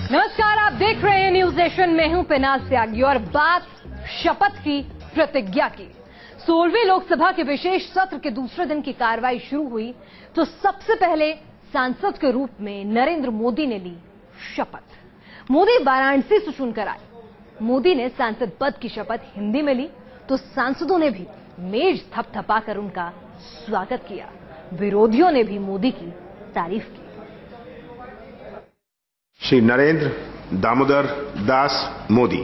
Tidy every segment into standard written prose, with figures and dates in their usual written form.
नमस्कार, आप देख रहे हैं न्यूज नेशन। मैं हूं पिनाज त्यागी और बात शपथ की, प्रतिज्ञा की। 16वीं लोकसभा के विशेष सत्र के दूसरे दिन की कार्रवाई शुरू हुई तो सबसे पहले सांसद के रूप में नरेंद्र मोदी ने ली शपथ। मोदी वाराणसी से चुनकर आए। मोदी ने सांसद पद की शपथ हिंदी में ली तो सांसदों ने भी मेज थपथपाकर उनका स्वागत किया। विरोधियों ने भी मोदी की तारीफ की। श्री नरेंद्र दामोदर दास मोदी।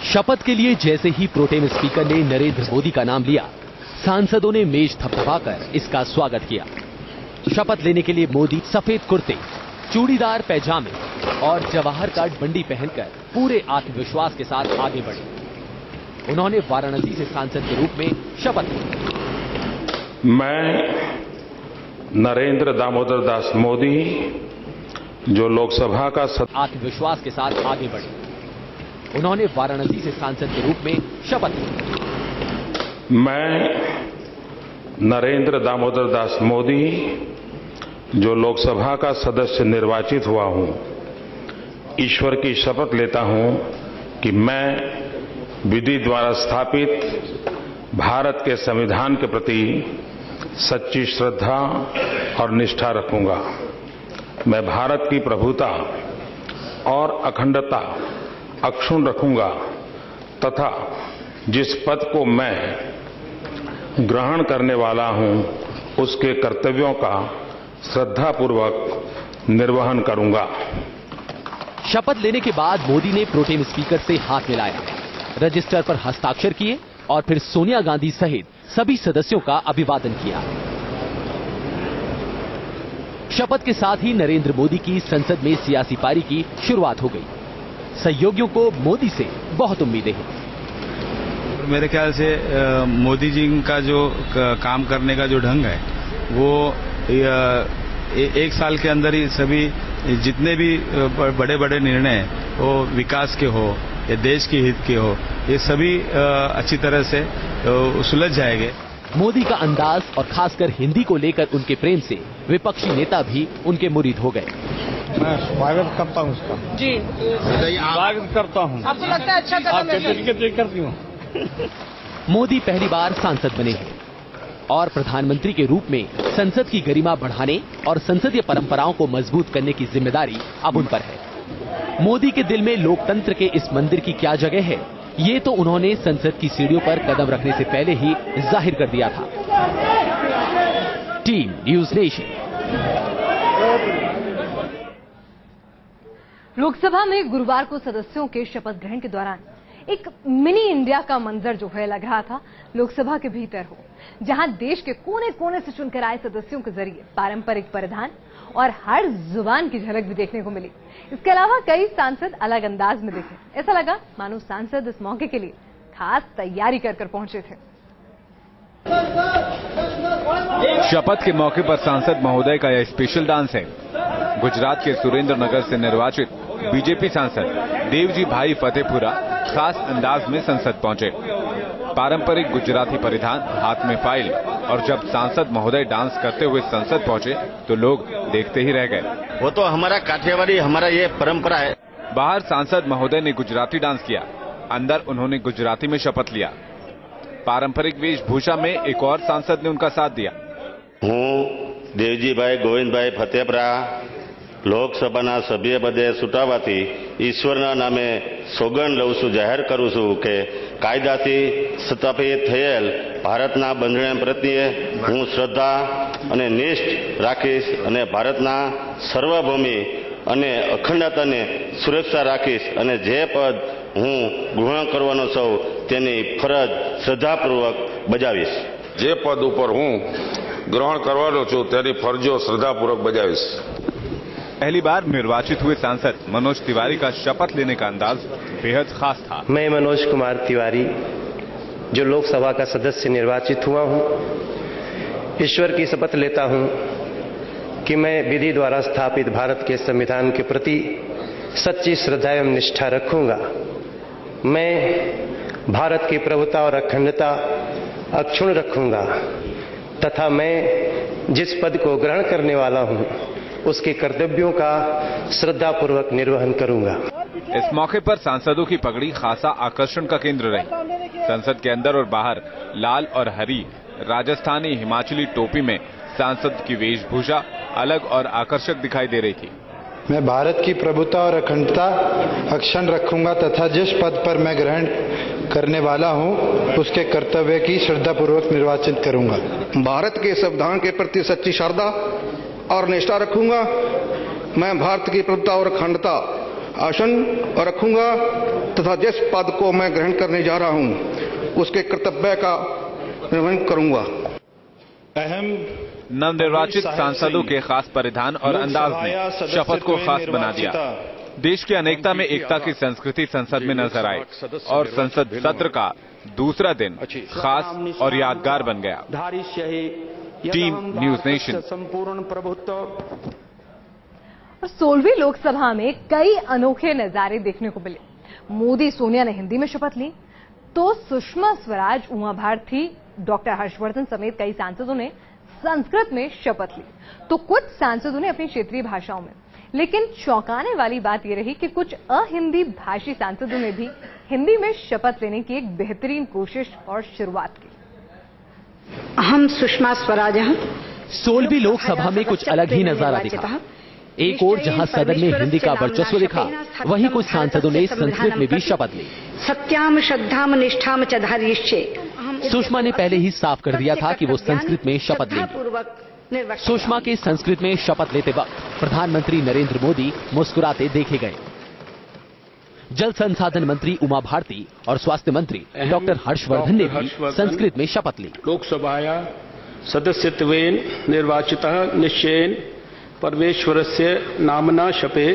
शपथ के लिए जैसे ही प्रोटेम स्पीकर ने नरेंद्र मोदी का नाम लिया, सांसदों ने मेज थपथपाकर इसका स्वागत किया। शपथ लेने के लिए मोदी सफेद कुर्ते, चूड़ीदार पैजामे और जवाहर कार्ड बंडी पहनकर पूरे आत्मविश्वास के साथ आगे बढ़े। उन्होंने वाराणसी से सांसद के रूप में शपथ ली। मैं नरेंद्र दामोदर दास मोदी जो लोकसभा का आत्मविश्वास के साथ आगे बढ़े। उन्होंने वाराणसी से सांसद के रूप में शपथ ली। मैं नरेंद्र दामोदर दास मोदी जो लोकसभा का सदस्य निर्वाचित हुआ हूं, ईश्वर की शपथ लेता हूं कि मैं विधि द्वारा स्थापित भारत के संविधान के प्रति सच्ची श्रद्धा और निष्ठा रखूंगा। मैं भारत की प्रभुता और अखंडता अक्षुण्ण रखूंगा तथा जिस पद को मैं ग्रहण करने वाला हूं उसके कर्तव्यों का श्रद्धापूर्वक निर्वहन करूंगा। शपथ लेने के बाद मोदी ने प्रोटेम स्पीकर से हाथ मिलाया, रजिस्टर पर हस्ताक्षर किए और फिर सोनिया गांधी सहित सभी सदस्यों का अभिवादन किया। शपथ के साथ ही नरेंद्र मोदी की संसद में सियासी पारी की शुरुआत हो गई। सहयोगियों को मोदी से बहुत उम्मीदें हैं। मेरे ख्याल से मोदी जी का जो काम करने का जो ढंग है वो एक साल के अंदर ही सभी जितने भी बड़े बड़े निर्णय वो विकास के हो या देश के हित के हो, ये सभी अच्छी तरह से सुलझ जाएंगे। मोदी का अंदाज और खासकर हिंदी को लेकर उनके प्रेम से विपक्षी नेता भी उनके मुरीद हो गए। मैं स्वागत करता हूँ उसका। जी, स्वागत करता हूँ। आपको लगता है अच्छा करती हूँ। मोदी पहली बार सांसद बने हैं और प्रधानमंत्री के रूप में संसद की गरिमा बढ़ाने और संसदीय परंपराओं को मजबूत करने की जिम्मेदारी अब उन पर है। मोदी के दिल में लोकतंत्र के इस मंदिर की क्या जगह है, ये तो उन्होंने संसद की सीढ़ियों पर कदम रखने से पहले ही जाहिर कर दिया था। Team news nation. लोकसभा में गुरुवार को सदस्यों के शपथ ग्रहण के दौरान एक मिनी इंडिया का मंजर जो है लग रहा था लोकसभा के भीतर हो, जहां देश के कोने कोने से चुनकर आए सदस्यों के जरिए पारंपरिक परिधान और हर जुबान की झलक भी देखने को मिली। इसके अलावा कई सांसद अलग अंदाज में दिखे। ऐसा लगा मानो सांसद इस मौके के लिए खास तैयारी कर पहुंचे थे। शपथ के मौके पर सांसद महोदय का यह स्पेशल डांस है। गुजरात के सुरेंद्र नगर से निर्वाचित बीजेपी सांसद देवजी भाई फतेपुरा खास अंदाज में संसद पहुंचे। पारंपरिक गुजराती परिधान, हाथ में फाइल, और जब सांसद महोदय डांस करते हुए संसद पहुंचे तो लोग देखते ही रह गए। वो तो हमारा काठियावाड़ी, हमारा ये परंपरा है। बाहर सांसद महोदय ने गुजराती डांस किया, अंदर उन्होंने गुजराती में शपथ लिया। पारंपरिक वेशभूषा में एक और सांसद ने उनका साथ दिया। हूँ देवजी भाई गोविंद भाई फतेपुरा લોકસભાના સભ્ય પદે ચૂંટાવાથી ઈશ્વરના નામે સોગંદ લઉં છું, જાહેર કરું છું કે કાયદાથી સ્થાપિત થયેલ ભારતના બંધારણ પ્રત્યે હું શ્રદ્ધા અને નિષ્ઠ રાખીશ અને ભારતના સર્વભૂમિ અને અખંડતાને સુરક્ષા રાખીશ અને જે પદ હું ગ્રહણ કરવાનો છું તેની ફરજ શ્રદ્ધાપૂર્વક બજાવીશ। જે પદ ઉપર હું ગ્રહણ કરવાનો છું તેની ફરજો શ્રદ્ધાપૂર્વક બજાવીશ। पहली बार निर्वाचित हुए सांसद मनोज तिवारी का शपथ लेने का अंदाज बेहद खास था। मैं मनोज कुमार तिवारी जो लोकसभा का सदस्य निर्वाचित हुआ हूं, ईश्वर की शपथ लेता हूं कि मैं विधि द्वारा स्थापित भारत के संविधान के प्रति सच्ची श्रद्धा एवं निष्ठा रखूंगा। मैं भारत की प्रभुता और अखंडता अक्षुण्ण रखूंगा तथा मैं जिस पद को ग्रहण करने वाला हूं उसके कर्तव्यों का श्रद्धापूर्वक निर्वहन करूंगा। इस मौके पर सांसदों की पगड़ी खासा आकर्षण का केंद्र रही। संसद के अंदर और बाहर लाल और हरी राजस्थानी हिमाचली टोपी में सांसद की वेशभूषा अलग और आकर्षक दिखाई दे रही थी। मैं भारत की प्रभुता और अखंडता अक्षुण्ण रखूंगा तथा जिस पद पर मैं ग्रहण करने वाला हूं उसके कर्तव्य की श्रद्धापूर्वक निर्वाचित करूंगा। भारत के संविधान के प्रति सच्ची श्रद्धा और निष्ठा रखूंगा। मैं भारत की प्रभुता और अखंडता अक्षुण्ण रखूंगा तथा जिस पद को मैं ग्रहण करने जा रहा हूं उसके कर्तव्य का निर्वहन करूंगा। नवनिर्वाचित सांसदों के खास परिधान और अंदाज ने शपथ को खास बना दिया। देश की अनेकता में एकता की संस्कृति संसद में नजर आई और संसद सत्र का दूसरा दिन खास और यादगार बन गया। Team news nation. और 16वीं लोकसभा में कई अनोखे नजारे देखने को मिले। मोदी सोनिया ने हिंदी में शपथ ली तो सुषमा स्वराज, उमा भारती, डॉक्टर हर्षवर्धन समेत कई सांसदों ने संस्कृत में शपथ ली तो कुछ सांसदों ने अपनी क्षेत्रीय भाषाओं में। लेकिन चौंकाने वाली बात यह रही कि कुछ अहिंदी भाषी सांसदों ने भी हिंदी में शपथ लेने की एक बेहतरीन कोशिश और शुरुआत की। हम सुषमा स्वराज 16वीं लोकसभा में कुछ अलग ही नजारा दिखा। एक ओर जहां सदन में हिंदी का वर्चस्व दिखा, वहीं कुछ सांसदों ने संस्कृत में भी शपथ ली। सत्याम श्रद्धाम निष्ठाम च धारयिष्ये। सुषमा ने पहले ही साफ कर दिया था कि वो संस्कृत में शपथ लेंगी। सुषमा के संस्कृत में शपथ लेते वक्त प्रधानमंत्री नरेंद्र मोदी मुस्कुराते देखे गए। जल संसाधन मंत्री उमा भारती और स्वास्थ्य मंत्री डॉक्टर हर्षवर्धन ने भी संस्कृत में शपथ ली। लोकसभाया सदस्यत्वेन निर्वाचितः निश्चयेन परमेश्वरस्य नामना शपे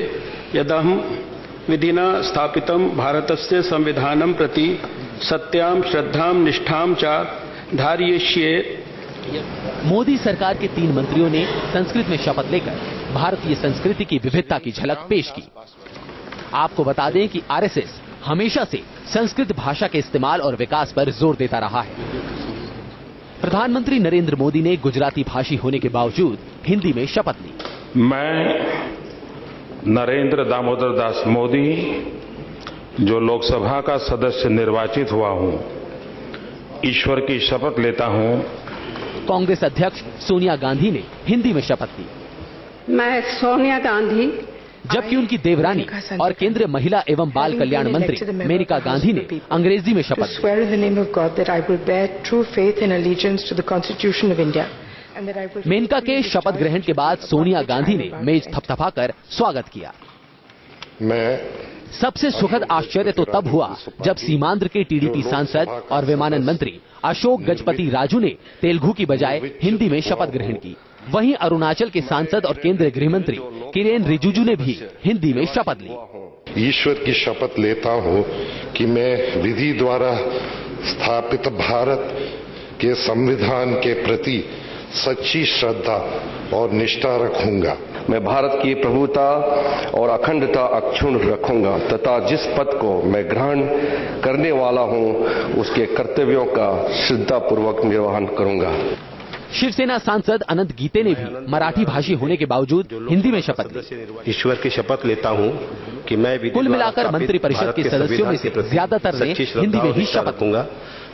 यदहं विधिना स्थापितं भारतस्य संविधानं प्रति सत्यां श्रद्धां निष्ठां च धारयिष्ये। मोदी सरकार के 3 मंत्रियों ने संस्कृत में शपथ लेकर भारतीय संस्कृति की विविधता की झलक पेश की। आपको बता दें कि आरएसएस हमेशा से संस्कृत भाषा के इस्तेमाल और विकास पर जोर देता रहा है। प्रधानमंत्री नरेंद्र मोदी ने गुजराती भाषी होने के बावजूद हिंदी में शपथ ली। मैं नरेंद्र दामोदर दास मोदी जो लोकसभा का सदस्य निर्वाचित हुआ हूं, ईश्वर की शपथ लेता हूं। कांग्रेस अध्यक्ष सोनिया गांधी ने हिंदी में शपथ ली। मैं सोनिया गांधी। जबकि उनकी देवरानी और केंद्रीय महिला एवं बाल कल्याण मंत्री मेनका गांधी ने अंग्रेजी में शपथ ली। मेनका के शपथ ग्रहण के बाद सोनिया गांधी ने मेज थपथपाकर स्वागत किया। सबसे सुखद आश्चर्य तो तब हुआ जब सीमांध्र के टीडीपी सांसद और विमानन मंत्री अशोक गजपति राजू ने तेलुगु की बजाय हिंदी में शपथ ग्रहण की। वहीं अरुणाचल के सांसद और केंद्रीय गृह मंत्री किरेन रिजिजू ने भी हिंदी में शपथ ली। ईश्वर की शपथ लेता हूं कि मैं विधि द्वारा स्थापित भारत के संविधान के प्रति सच्ची श्रद्धा और निष्ठा रखूंगा। मैं भारत की प्रभुता और अखंडता अक्षुण्ण रखूंगा तथा जिस पद को मैं ग्रहण करने वाला हूं उसके कर्तव्यों का श्रद्धापूर्वक निर्वहन करूंगा। शिवसेना सांसद अनंत गीते ने भी मराठी भाषी होने के बावजूद हिंदी में शपथ ली। ईश्वर की शपथ लेता हूं कि मैं कुल मिलाकर मंत्रिपरिषद के सदस्यों में से ज्यादातर ने हिंदी में ही शपथ रखूंगा।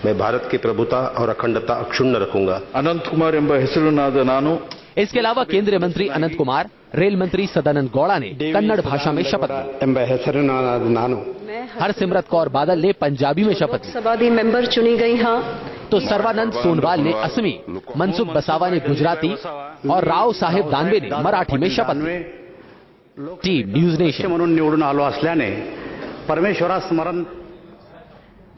मैं भारत की प्रभुता और अखंडता अक्षुण्ण रखूंगा। अनंत कुमार ಎಂಬ ಹೆಸರಿನಾದ ನಾನು। इसके अलावा केंद्रीय मंत्री अनंत कुमार, रेल मंत्री सदानंद गौड़ा ने कन्नड़ भाषा में शपथ ली। हरसिमरत कौर बादल ने पंजाबी में शपथ ली। सभादी मेंबर चुनी गई हाँ। तो सर्वानंद सोनवाल ने असमी, मनसुख बसावा ने गुजराती और राव साहेब दानवे ने मराठी में शपथ ली। Team news nation. म्हणून निवडून आलो असल्याने परमेश्वरा स्मरण।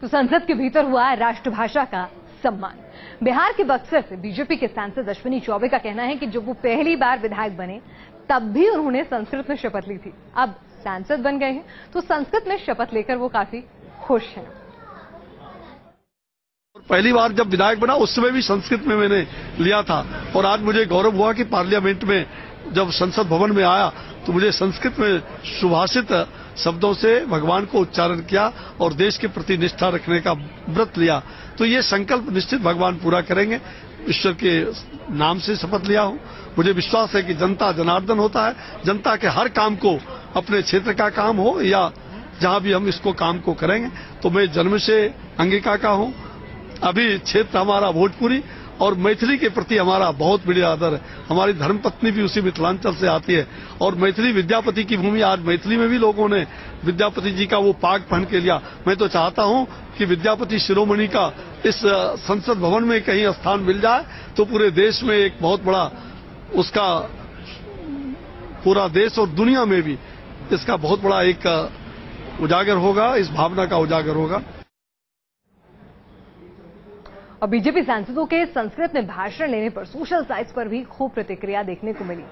तो संसद के भीतर हुआ राष्ट्रभाषा का सम्मान। बिहार के बक्सर से बीजेपी के सांसद अश्विनी चौबे का कहना है कि जब वो पहली बार विधायक बने तब भी उन्होंने संस्कृत में शपथ ली थी। अब सांसद बन गए हैं तो संस्कृत में शपथ लेकर वो काफी खुश हैं। पहली बार जब विधायक बना उस समय भी संस्कृत में मैंने लिया था और आज मुझे गौरव हुआ कि पार्लियामेंट में जब संसद भवन में आया तो मुझे संस्कृत में सुभाषित शब्दों से भगवान को उच्चारण किया और देश के प्रति निष्ठा रखने का व्रत लिया। तो ये संकल्प निश्चित भगवान पूरा करेंगे। ईश्वर के नाम से शपथ लिया हूं। मुझे विश्वास है कि जनता जनार्दन होता है। जनता के हर काम को, अपने क्षेत्र का काम हो या जहां भी हम इसको काम को करेंगे, तो मैं जन्म से अंगिका का हूं। अभी क्षेत्र हमारा भोजपुरी और मैथिली के प्रति हमारा बहुत बड़ा आदर है। हमारी धर्मपत्नी भी उसी मिथिलांचल से आती है और मैथिली विद्यापति की भूमि। आज मैथिली में भी लोगों ने विद्यापति जी का वो पाग पहन के लिया। मैं तो चाहता हूं कि विद्यापति शिरोमणि का इस संसद भवन में कहीं स्थान मिल जाए तो पूरे देश में एक बहुत बड़ा उसका, पूरा देश और दुनिया में भी इसका बहुत बड़ा एक उजागर होगा, इस भावना का उजागर होगा। और बीजेपी सांसदों के संस्कृत में भाषण लेने पर सोशल साइट्स पर भी खूब प्रतिक्रिया देखने को मिली।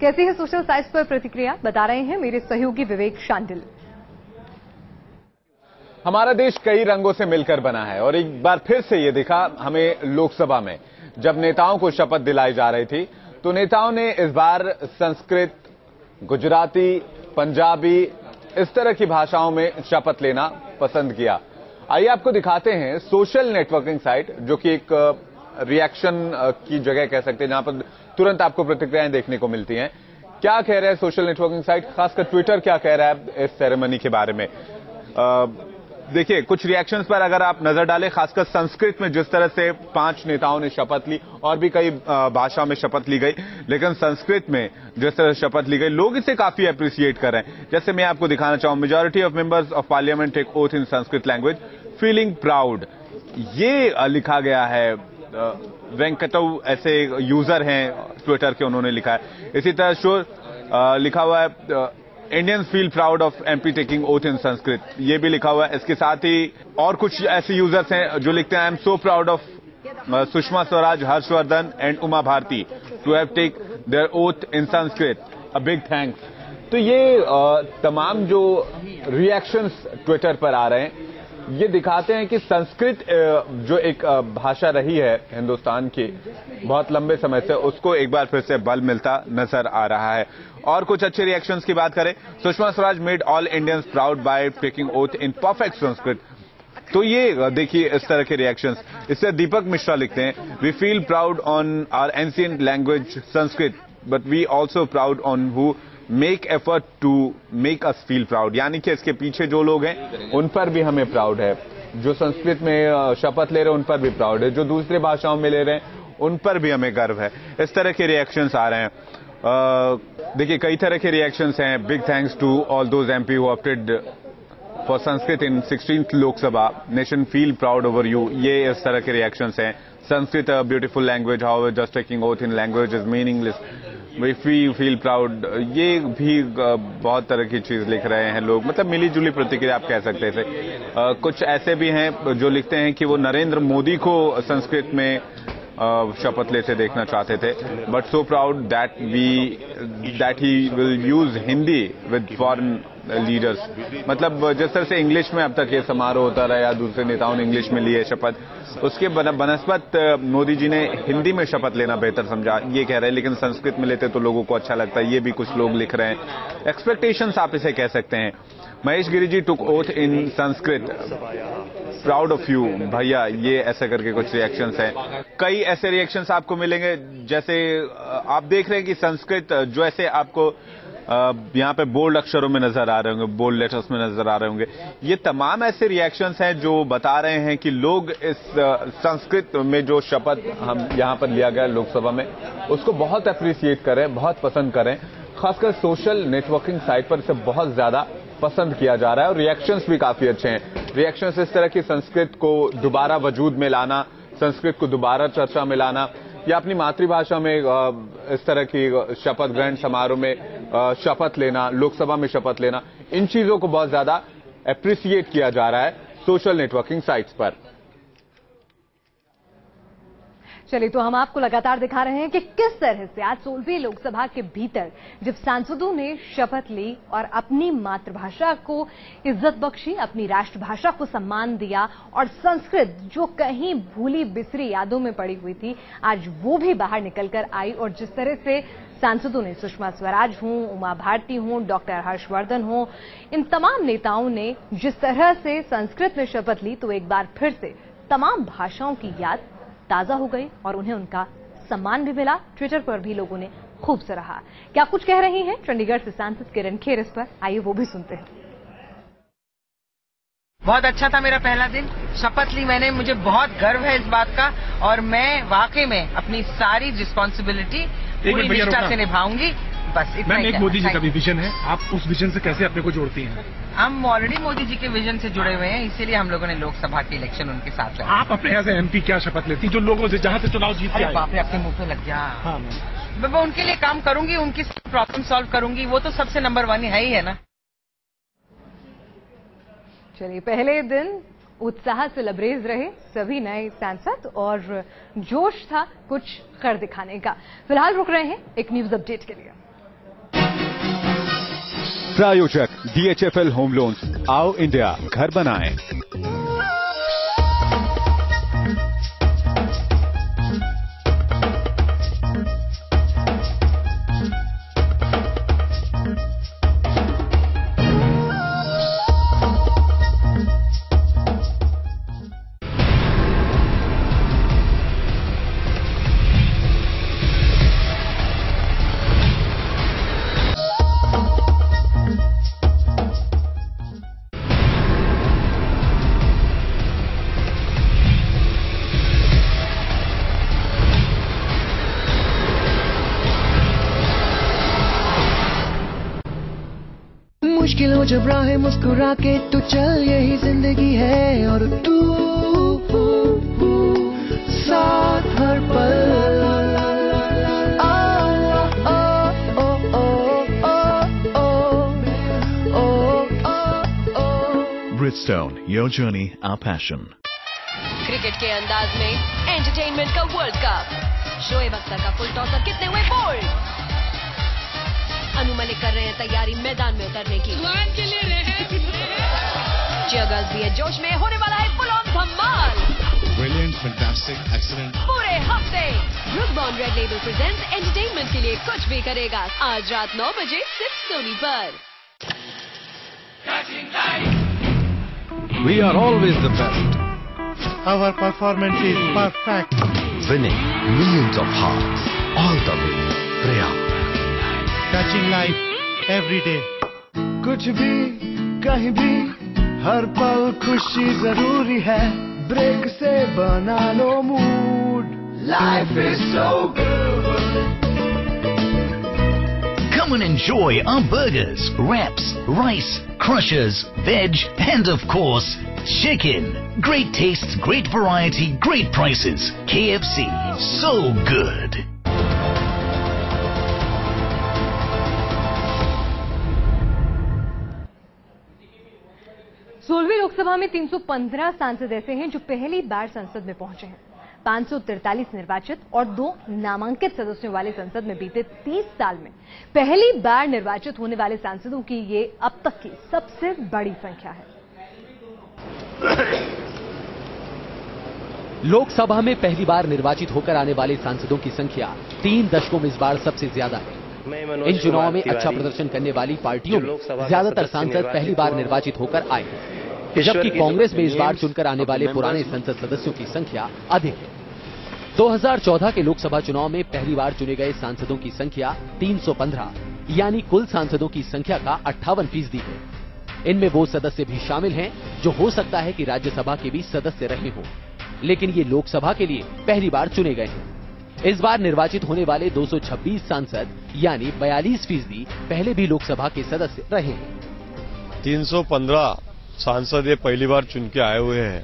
कैसी है सोशल साइट्स पर प्रतिक्रिया, बता रहे हैं मेरे सहयोगी विवेक शांडिल। हमारा देश कई रंगों से मिलकर बना है और एक बार फिर से ये दिखा हमें लोकसभा में, जब नेताओं को शपथ दिलाई जा रही थी तो नेताओं ने इस बार संस्कृत, गुजराती, पंजाबी, इस तरह की भाषाओं में शपथ लेना पसंद किया। आइए आपको दिखाते हैं सोशल नेटवर्किंग साइट, जो कि एक रिएक्शन की जगह कह सकते हैं, जहां पर तुरंत आपको प्रतिक्रियाएं देखने को मिलती हैं। क्या कह रहा है सोशल नेटवर्किंग साइट, खासकर ट्विटर क्या कह रहा है इस सेरेमनी के बारे में। देखिए, कुछ रिएक्शंस पर अगर आप नजर डालें, खासकर संस्कृत में जिस तरह से 5 नेताओं ने शपथ ली, और भी कई भाषा में शपथ ली गई, लेकिन संस्कृत में जिस तरह शपथ ली गई, लोग इसे काफी अप्रिशिएट कर रहे हैं। जैसे मैं आपको दिखाना चाहूं, majority of members of parliament take oath in Sanskrit language feeling proud, ये लिखा गया है। वेंकटव ऐसे यूजर हैं ट्विटर के, उन्होंने लिखा है। इसी तरह श्योर लिखा हुआ है Indians feel proud of MP taking oath in Sanskrit, ये भी लिखा हुआ है। इसके साथ ही और कुछ ऐसे यूजर्स हैं जो लिखते हैं I am so proud of Sushma Swaraj, Harshvardhan and Uma Bharti to have take their oath in Sanskrit, a big thanks. तो ये तमाम जो रिएक्शंस ट्विटर पर आ रहे हैं, ये दिखाते हैं कि संस्कृत जो एक भाषा रही है हिंदुस्तान की बहुत लंबे समय से, उसको एक बार फिर से बल मिलता नजर आ रहा है। और कुछ अच्छे रिएक्शंस की बात करें, Sushma Swaraj made all Indians proud by taking oath in perfect Sanskrit. तो ये देखिए इस तरह के रिएक्शंस। इससे दीपक मिश्रा लिखते हैं we feel proud on our ancient language Sanskrit, but we also proud on who make effort to make us feel proud. यानी कि इसके पीछे जो लोग हैं उन पर भी हमें प्राउड है, जो संस्कृत में शपथ ले रहे हैं उन पर भी प्राउड है, जो दूसरी भाषाओं में ले रहे हैं उन पर भी हमें गर्व है। इस तरह के रिएक्शंस आ रहे हैं। देखिए कई तरह के रिएक्शंस हैं। Big thanks to all those MP who opted for Sanskrit in 16th Lok Sabha, nation feel proud over you, ये इस तरह के रिएक्शंस हैं। Sanskrit a beautiful language, how just taking oath in language is meaningless, we feel proud, ये भी बहुत तरह की चीज लिख रहे हैं लोग। मतलब मिली जुली प्रतिक्रिया आप कह सकते हैं इसे। कुछ ऐसे भी हैं जो लिखते हैं कि वो नरेंद्र मोदी को संस्कृत में शपथ लेते देखना चाहते थे, but so proud that he will use Hindi with foreign leaders. मतलब जिस तरह से इंग्लिश में अब तक ये समारोह होता रहा या दूसरे नेताओं ने इंग्लिश में लिए शपथ, उसके बनस्पत मोदी जी ने हिंदी में शपथ लेना बेहतर समझा, ये कह रहे हैं। लेकिन संस्कृत में लेते तो लोगों को अच्छा लगता है, ये भी कुछ लोग लिख रहे हैं। एक्सपेक्टेशंस आप इसे कह सकते हैं। Mahesh Giri ji took oath in Sanskrit, proud of you भैया, ये ऐसे करके कुछ रिएक्शंस हैं। कई ऐसे रिएक्शंस आपको मिलेंगे, जैसे आप देख रहे हैं कि संस्कृत जो ऐसे आपको यहाँ पे बोल्ड अक्षरों में नजर आ रहे होंगे, बोल्ड लेटर्स में नजर आ रहे होंगे, ये तमाम ऐसे रिएक्शंस हैं जो बता रहे हैं कि लोग इस संस्कृत में जो शपथ हम यहाँ पर लिया गया लोकसभा में, उसको बहुत अप्रिशिएट करें, बहुत पसंद करें। खासकर सोशल नेटवर्किंग साइट पर इसे बहुत ज्यादा पसंद किया जा रहा है और रिएक्शंस भी काफी अच्छे हैं। रिएक्शंस इस तरह की संस्कृत को दोबारा वजूद में लाना, संस्कृत को दोबारा चर्चा में लाना, या अपनी मातृभाषा में इस तरह की शपथ ग्रहण समारोह में शपथ लेना, लोकसभा में शपथ लेना, इन चीजों को बहुत ज्यादा एप्रिशिएट किया जा रहा है सोशल नेटवर्किंग साइट्स पर। चलिए, तो हम आपको लगातार दिखा रहे हैं कि किस तरह से आज 16वीं लोकसभा के भीतर जब सांसदों ने शपथ ली और अपनी मातृभाषा को इज्जत बख्शी, अपनी राष्ट्रभाषा को सम्मान दिया और संस्कृत जो कहीं भूली बिसरी यादों में पड़ी हुई थी, आज वो भी बाहर निकलकर आई। और जिस तरह से सांसदों ने सुषमा स्वराज हों, उमा भारती हों, डॉक्टर हर्षवर्धन हों, इन तमाम नेताओं ने जिस तरह से संस्कृत में शपथ ली तो एक बार फिर से तमाम भाषाओं की याद ताजा हो गई और उन्हें उनका सम्मान भी मिला। ट्विटर पर भी लोगों ने खूब सराहा। क्या कुछ कह रही हैं चंडीगढ़ से सांसद किरण खेर इस पर, आइए वो भी सुनते हैं। बहुत अच्छा था मेरा पहला दिन, शपथ ली मैंने, मुझे बहुत गर्व है इस बात का और मैं वाकई में अपनी सारी रिस्पॉन्सिबिलिटी पूरी निष्ठा से निभाऊंगी। बस इतना ही। एक मोदी जी का भी विजन है, आप उस विजन से कैसे अपने को जोड़ती हैं? हम ऑलरेडी मोदी जी के विजन से जुड़े हुए हैं, इसीलिए हम लोगों ने लोकसभा के इलेक्शन उनके साथ लड़ा। आप अपने यहाँ से एमपी क्या शपथ लेती जो लोगों से जहाँ से चुनाव जीत के आए? बाप रे, अपने मुंह पे लग जा। हाँ, मैं उनके लिए काम करूंगी, उनकी प्रॉब्लम सॉल्व करूंगी, वो तो सबसे नंबर 1 है ही है ना। चलिए, पहले दिन उत्साह से लबरेज रहे सभी नए सांसद और जोश था कुछ कर दिखाने का। फिलहाल रुक रहे हैं एक न्यूज अपडेट के लिए। प्रायोजक DHFL होम लोन्स, आओ इंडिया घर बनाएं। मुश्किलों जब राहें मुस्कुरा के तो चल, यही जिंदगी है और तू साथ हर पल। Bridgestone, your journey, our passion. Cricket के अंदाज में एंटरटेनमेंट का वर्ल्ड कप, शोएब अख्तर का फुल टॉसर कितने हुए बोल्ड, अनु मलिक कर रहे हैं तैयारी मैदान में उतरने की, के लिए चियर्स भी है जोश में, होने वाला है फुल ऑन धमाल। Brilliant, fantastic, excellent. पूरे हफ्ते Brooke Bond red label presents entertainment के लिए कुछ भी करेगा, आज रात 9 बजे सिर्फ सोनी पर। We are always the best. Our performance is perfect. Winning millions of hearts all the way. Prayag. Catching life every day. कुछ भी कहीं भी हर पल खुशी जरूरी है, ब्रेक से बना लो mood, life is so good. Come and enjoy our burgers, wraps, rice, crushers, veg, and of course, chicken. Great tastes, great variety, great prices. KFC, so good. सोलहवीं लोकसभा में 315 सांसद ऐसे हैं जो पहली बार संसद में पहुंचे हैं। 543 निर्वाचित और 2 नामांकित सदस्यों वाले संसद में बीते 30 साल में पहली बार निर्वाचित होने वाले सांसदों की ये अब तक की सबसे बड़ी संख्या है। लोकसभा में पहली बार निर्वाचित होकर आने वाले सांसदों की संख्या 3 दशकों में इस बार सबसे ज्यादा है। इन चुनाव में अच्छा प्रदर्शन करने वाली पार्टियों में ज्यादातर सांसद पहली बार निर्वाचित होकर आए हैं, जबकि कांग्रेस में इस बार चुनकर आने वाले पुराने संसद सदस्यों की संख्या अधिक है। 2014 के लोकसभा चुनाव में पहली बार चुने गए सांसदों की संख्या 315 यानी कुल सांसदों की संख्या का 58% है। इनमें वो सदस्य भी शामिल हैं जो हो सकता है कि राज्यसभा के भी सदस्य रहे हों, लेकिन ये लोकसभा के लिए पहली बार चुने गए हैं। इस बार निर्वाचित होने वाले 226 सांसद यानी 42% पहले भी लोकसभा के सदस्य रहे हैं। 315 सांसद ये पहली बार चुन के आए हुए हैं,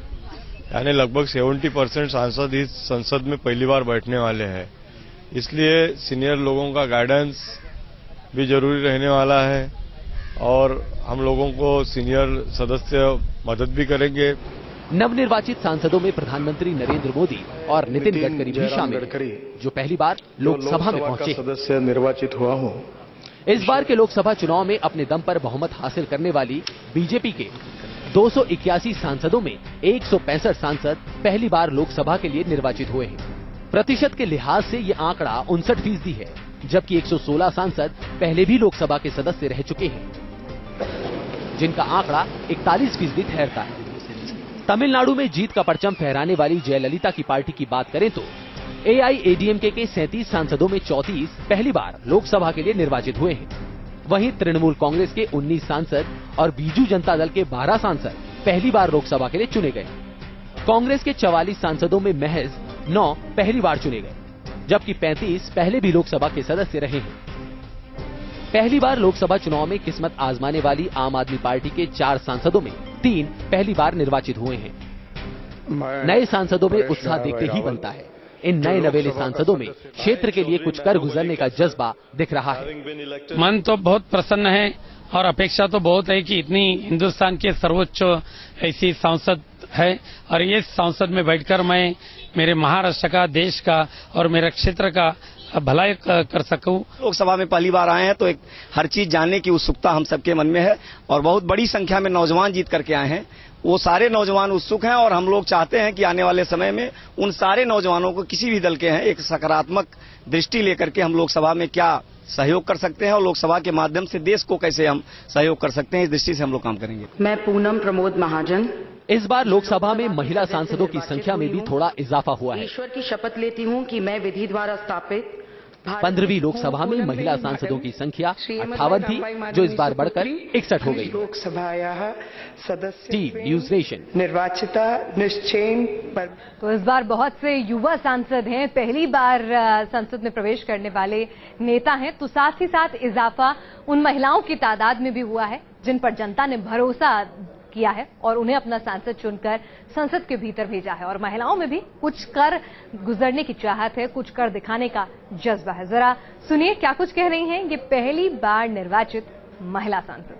यानी लगभग 70% सांसद इस संसद में पहली बार बैठने वाले हैं। इसलिए सीनियर लोगों का गाइडेंस भी जरूरी रहने वाला है और हम लोगों को सीनियर सदस्य मदद भी करेंगे। नवनिर्वाचित सांसदों में प्रधानमंत्री नरेंद्र मोदी और नितिन गडकरी भी शामिल हैं, जो पहली बार लोकसभा में पहुंचे। सदस्य निर्वाचित हुआ हूं। इस बार के लोकसभा चुनाव में अपने दम पर बहुमत हासिल करने वाली बीजेपी के 281 सांसदों में 165 सांसद पहली बार लोकसभा के लिए निर्वाचित हुए हैं। प्रतिशत के लिहाज से ये आंकड़ा 59% है, जबकि 116 सांसद पहले भी लोकसभा के सदस्य रह चुके हैं, जिनका आंकड़ा 41% ठहरता है। तमिलनाडु में जीत का परचम फहराने वाली जयललिता की पार्टी की बात करें तो AIADMK के 37 सांसदों में 34 पहली बार लोकसभा के लिए निर्वाचित हुए हैं। वहीं तृणमूल कांग्रेस के 19 सांसद और बीजू जनता दल के 12 सांसद पहली बार लोकसभा के लिए चुने गए। कांग्रेस के 44 सांसदों में महज 9 पहली बार चुने गए, जबकि 35 पहले भी लोकसभा के सदस्य रहे हैं। पहली बार लोकसभा चुनाव में किस्मत आजमाने वाली आम आदमी पार्टी के 4 सांसदों में 3 पहली बार निर्वाचित हुए हैं। नए सांसदों में उत्साह देखते ही बनता है। इन नए नवेले सांसदों में क्षेत्र के लिए कुछ कर गुजरने का जज्बा दिख रहा है। मन तो बहुत प्रसन्न है और अपेक्षा तो बहुत है कि इतनी हिंदुस्तान के सर्वोच्च ऐसी सांसद है और ये सांसद में बैठकर मैं मेरे महाराष्ट्र का, देश का और मेरे क्षेत्र का भलाई कर सकूं। लोकसभा में पहली बार आए हैं तो एक हर चीज जानने की उत्सुकता हम सबके मन में है और बहुत बड़ी संख्या में नौजवान जीत करके आए हैं। वो सारे नौजवान उत्सुक हैं और हम लोग चाहते हैं कि आने वाले समय में उन सारे नौजवानों को, किसी भी दल के हैं, एक सकारात्मक दृष्टि लेकर के हम लोकसभा में क्या सहयोग कर सकते हैं और लोकसभा के माध्यम से देश को कैसे हम सहयोग कर सकते हैं, इस दृष्टि से हम लोग काम करेंगे। मैं पूनम प्रमोद महाजन। इस बार लोकसभा में महिला सांसदों की संख्या में भी थोड़ा इजाफा हुआ है। ईश्वर की शपथ लेती हूँ कि मैं विधि द्वारा स्थापित 15वीं लोकसभा में महिला सांसदों की संख्या 58 थी, जो इस बार बढ़कर 61 हो गई। लोकसभायाः टीवी न्यूज नेशन निर्वाचिता निश्चयेन। तो इस बार बहुत से युवा सांसद हैं, पहली बार संसद में प्रवेश करने वाले नेता हैं, तो साथ ही साथ इजाफा उन महिलाओं की तादाद में भी हुआ है जिन पर जनता ने भरोसा किया है और उन्हें अपना सांसद चुनकर संसद के भीतर भेजा है। और महिलाओं में भी कुछ कर गुजरने की चाहत है, कुछ कर दिखाने का जज्बा है। जरा सुनिए क्या कुछ कह रही हैं ये पहली बार निर्वाचित महिला सांसद।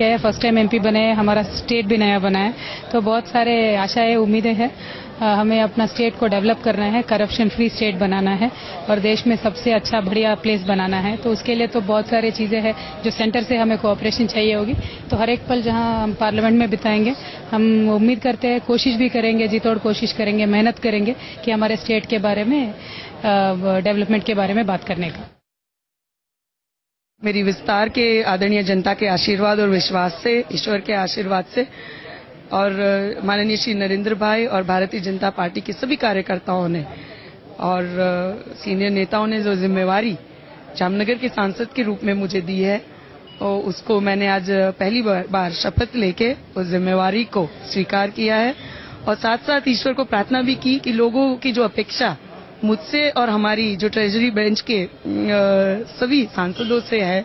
फर्स्ट टाइम MP बने, हमारा स्टेट भी नया बना है, तो बहुत सारे आशाएं, उम्मीदें हैं। हमें अपना स्टेट को डेवलप करना है, करप्शन फ्री स्टेट बनाना है और देश में सबसे अच्छा बढ़िया प्लेस बनाना है। तो उसके लिए तो बहुत सारी चीज़ें हैं जो सेंटर से हमें कोऑपरेशन चाहिए होगी। तो हर एक पल जहां हम पार्लियामेंट में बिताएंगे, हम उम्मीद करते हैं, कोशिश भी करेंगे, जी तोड़ कोशिश करेंगे, मेहनत करेंगे कि हमारे स्टेट के बारे में, डेवलपमेंट के बारे में बात करने का। मेरी विस्तार के आदरणीय जनता के आशीर्वाद और विश्वास से, ईश्वर के आशीर्वाद से और माननीय श्री नरेंद्र भाई और भारतीय जनता पार्टी के सभी कार्यकर्ताओं ने और सीनियर नेताओं ने जो जिम्मेवारी जामनगर के सांसद के रूप में मुझे दी है, और उसको मैंने आज पहली बार शपथ लेके उस जिम्मेवारी को स्वीकार किया है। और साथ साथ ईश्वर को प्रार्थना भी की कि लोगों की जो अपेक्षा मुझसे और हमारी जो ट्रेजरी बेंच के सभी सांसदों से है,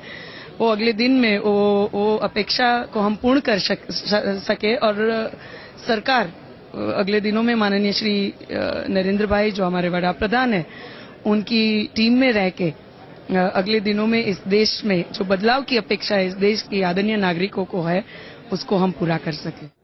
वो अगले दिन में वो अपेक्षा को हम पूर्ण कर सके और सरकार अगले दिनों में माननीय श्री नरेंद्र भाई जो हमारे वड़ा प्रधान है, उनकी टीम में रह के अगले दिनों में इस देश में जो बदलाव की अपेक्षा है, इस देश की आदरणीय नागरिकों को है, उसको हम पूरा कर सके।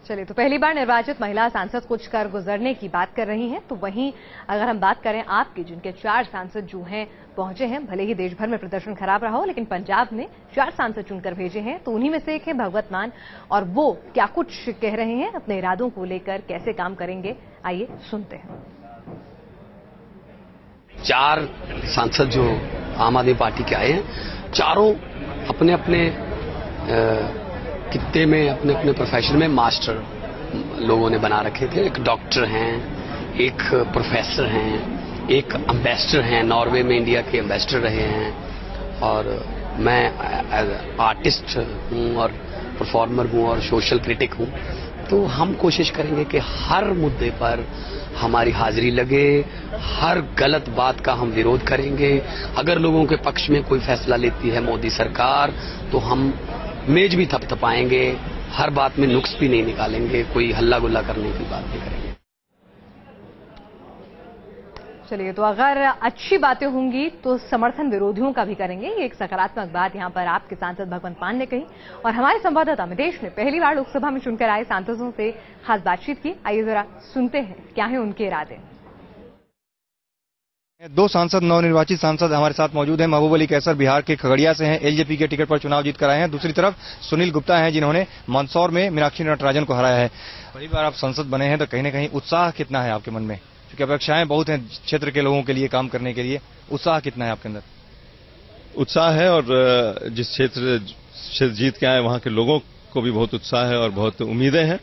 चलिए, तो पहली बार निर्वाचित महिला सांसद कुछ कर गुजरने की बात कर रही हैं, तो वहीं अगर हम बात करें आपकी, जिनके 4 सांसद जो हैं पहुंचे हैं, भले ही देश भर में प्रदर्शन खराब रहा हो, लेकिन पंजाब ने 4 सांसद चुनकर भेजे हैं, तो उन्हीं में से एक है भगवत मान, और वो क्या कुछ कह रहे हैं अपने इरादों को लेकर, कैसे काम करेंगे, आइए सुनते हैं। 4 सांसद जो आम आदमी पार्टी के आए हैं, चारों अपने अपने कित्ते में, अपने अपने प्रोफेशन में मास्टर लोगों ने बना रखे थे। एक डॉक्टर हैं, एक प्रोफेसर हैं, एक एम्बेसडर हैं, नॉर्वे में इंडिया के एम्बेसडर रहे हैं, और मैं आर्टिस्ट हूँ और परफॉर्मर हूँ और सोशल क्रिटिक हूँ। तो हम कोशिश करेंगे कि हर मुद्दे पर हमारी हाजिरी लगे, हर गलत बात का हम विरोध करेंगे। अगर लोगों के पक्ष में कोई फैसला लेती है मोदी सरकार, तो हम मेज भी थपथपाएंगे, हर बात में नुक्स भी नहीं निकालेंगे, कोई हल्ला गुल्ला करने की बात नहीं करेंगे। चलिए, तो अगर अच्छी बातें होंगी तो समर्थन विरोधियों का भी करेंगे, ये एक सकारात्मक बात यहां पर आपके सांसद भगवंत मान ने कही। और हमारे संवाददाता मितेश ने पहली बार लोकसभा में चुनकर आए सांसदों से खास बातचीत की। आइए जरा सुनते हैं क्या है उनके इरादे। 2 सांसद, नवनिर्वाचित सांसद हमारे साथ मौजूद हैं। महबूब अली कैसर बिहार के खगड़िया से हैं, एलजेपी के टिकट पर चुनाव जीत कर आए हैं। दूसरी तरफ सुनील गुप्ता हैं, जिन्होंने मंदसौर में मीनाक्षी नटराजन को हराया है। पहली बार आप संसद बने हैं, तो कहीं न कहीं उत्साह कितना है आपके मन में? क्योंकि अपेक्षाएं बहुत हैं क्षेत्र के लोगों के लिए काम करने के लिए, उत्साह कितना है आपके अंदर? उत्साह है, और जिस क्षेत्र जीत के आए वहां के लोगों को भी बहुत उत्साह है और बहुत उम्मीदें हैं।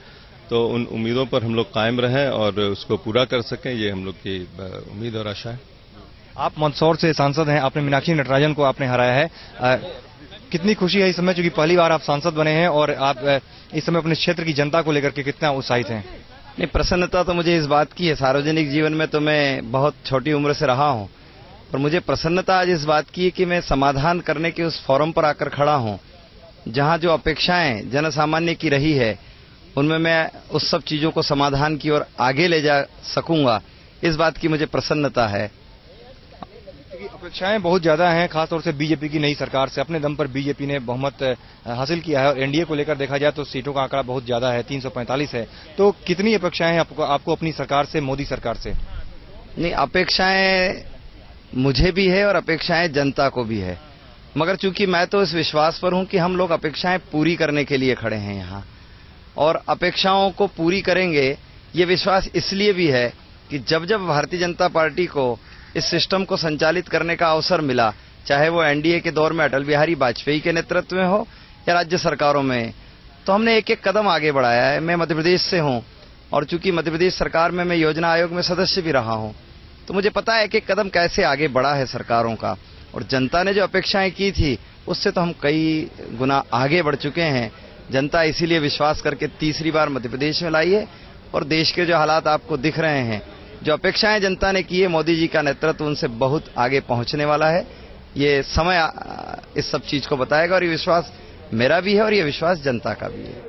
तो उन उम्मीदों पर हम लोग कायम रहें और उसको पूरा कर सकें, ये हम लोग की उम्मीद और आशा है। आप मंदसौर से सांसद हैं, आपने मीनाक्षी नटराजन को आपने हराया है, कितनी खुशी है इस समय, क्योंकि पहली बार आप सांसद बने हैं और आप इस समय अपने क्षेत्र की जनता को लेकर के कितना उत्साहित हैं? नहीं, प्रसन्नता तो मुझे इस बात की है, सार्वजनिक जीवन में तो मैं बहुत छोटी उम्र से रहा हूं, पर मुझे प्रसन्नता आज इस बात की है कि मैं समाधान करने के उस फोरम पर आकर खड़ा हूं, जहां जो अपेक्षाएं जनसामान्य की रही है उनमें मैं उस सब चीजों को समाधान की ओर आगे ले जा सकूंगा, इस बात की मुझे प्रसन्नता है। अपेक्षाएं बहुत ज्यादा हैं, खासतौर से बीजेपी की नई सरकार से। अपने दम पर बीजेपी ने बहुमत हासिल किया है और एनडीए को लेकर देखा जाए तो सीटों का आंकड़ा बहुत ज्यादा है, 345 है। तो कितनी अपेक्षाएं हैं आपको अपनी सरकार से, मोदी सरकार से? नहीं, अपेक्षाएं मुझे भी है और अपेक्षाएं जनता को भी है, मगर चूंकि मैं तो इस विश्वास पर हूं कि हम लोग अपेक्षाएं पूरी करने के लिए खड़े हैं यहाँ, और अपेक्षाओं को पूरी करेंगे। ये विश्वास इसलिए भी है कि जब जब भारतीय जनता पार्टी को इस सिस्टम को संचालित करने का अवसर मिला, चाहे वो एनडीए के दौर में अटल बिहारी वाजपेयी के नेतृत्व में हो या राज्य सरकारों में, तो हमने एक एक कदम आगे बढ़ाया है। मैं मध्य प्रदेश से हूं और चूंकि मध्य प्रदेश सरकार में मैं योजना आयोग में सदस्य भी रहा हूं, तो मुझे पता है एक एक कदम कैसे आगे बढ़ा है सरकारों का। और जनता ने जो अपेक्षाएं की थी उससे तो हम कई गुना आगे बढ़ चुके हैं। जनता इसीलिए विश्वास करके तीसरी बार मध्य प्रदेश में लाई है, और देश के जो हालात आपको दिख रहे हैं, जो अपेक्षाएं जनता ने की है, मोदी जी का नेतृत्व उनसे बहुत आगे पहुंचने वाला है। ये समय इस सब चीज को बताएगा, और ये विश्वास मेरा भी है और ये विश्वास जनता का भी है।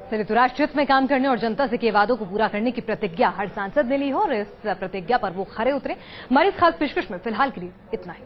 चलिए, तो राष्ट्र हित में काम करने और जनता से किए वादों को पूरा करने की प्रतिज्ञा हर सांसद ने ली हो और इस प्रतिज्ञा पर वो खरे उतरे। हमारी इस खास पेशकश में फिलहाल के लिए इतना ही।